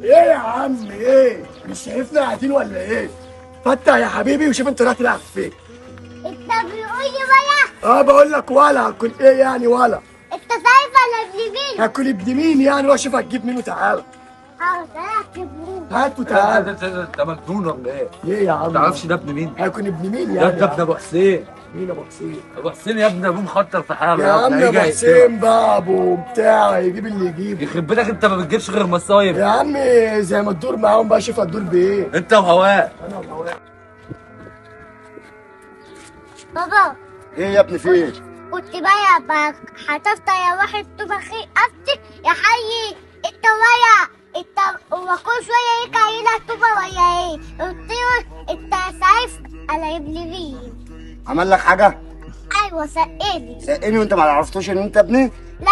ايه يا عم ايه؟ مش شايفنا قاعدين ولا ايه؟ فتح يا حبيبي وشوف انت رايح تلعب فين. انت بتقول لي ولا؟ بقول لك ولا هتكون ايه يعني ولا؟ انت شايف ولا ابن مين؟ هتكون ابن مين يعني؟ روح شوف هتجيب مين وتعالى. هات وتعالى. انت مجنون ولا ايه؟ ايه يا عم؟ ما تعرفش ده ابن مين؟ هيكون ابن مين ده يعني؟ ابن ابو حسين. مين ابو حسين؟ ابو حسين يا ابني ابوه مخطر في حاله يا عم ابني، ابو هيجي حسين بقى ابو بتاع هيجيب اللي يجيبه. يخرب بيتك، انت ما بتجيبش غير مصايب. يا عم زي ما تدور معاهم بقى شوف هتدور بايه. انت وهواه. انا وهواك. بابا ايه يا ابني في ايه؟ كنت بقى هتفطر يا واحد طبخي افتي يا حي انت ويا انت هو كل شويه يجي عيلة طوبه ولا ايه؟ قلت له انت شايف انا ابن مين؟ عمل لك حاجه؟ ايوه سقني. سقني وانت ما عرفتوش ان انت ابني؟ لا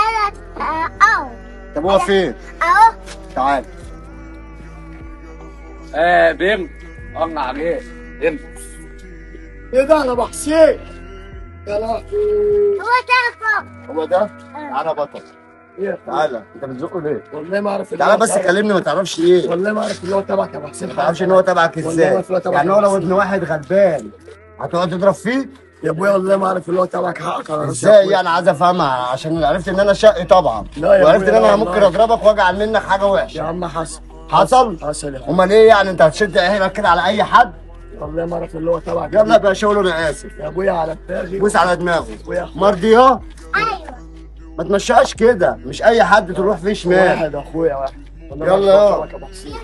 اهو. طب هو فين؟ اهو. تعال. بنت قمنا عليه بنت. ايه ده يا ابو حسين؟ يا لهوي. هو تعرف هو ده؟ تعالى بطل. ايه تعالى، انت بتزقه ليه؟ والله ما اعرف. تعالى بس كلمني، ما تعرفش ايه؟ والله ما اعرف اللي هو تبعك يا ابو حسين. ما تعرفش ان هو تبعك والله ما ازاي؟ أعرف إن هو تبعك يعني يا هو لو أبو ابن واحد غلبان هتقعد تضرب فيه؟ يا ابويا والله ما اعرف اللي هو تبعك. حقك على راسي يا ازاي أبويا. يعني؟ عايز افهمها عشان عرفت ان انا شقي طبعا. لا يا وعرفت ان أبويا، انا لا ممكن والله. اضربك واجعل منك حاجه يا وحشه. عم حصل. حصل؟ حصل يا حبيبي. امال ايه يعني؟ انت هتشد عينك كده على اي حد؟ والله ما اعرف اللي هو تبعك. يلا بقى شغل، انا اسف. يا ابويا على دماغي. بوس على دماغه. أبويا. مرضيه؟ ايوه. ما تمشيهاش كده، مش اي حد تروح فيه شمال. واحد اخويا واحد. والله يلا ما أعرف يلا. تبعك يا ابو حسين.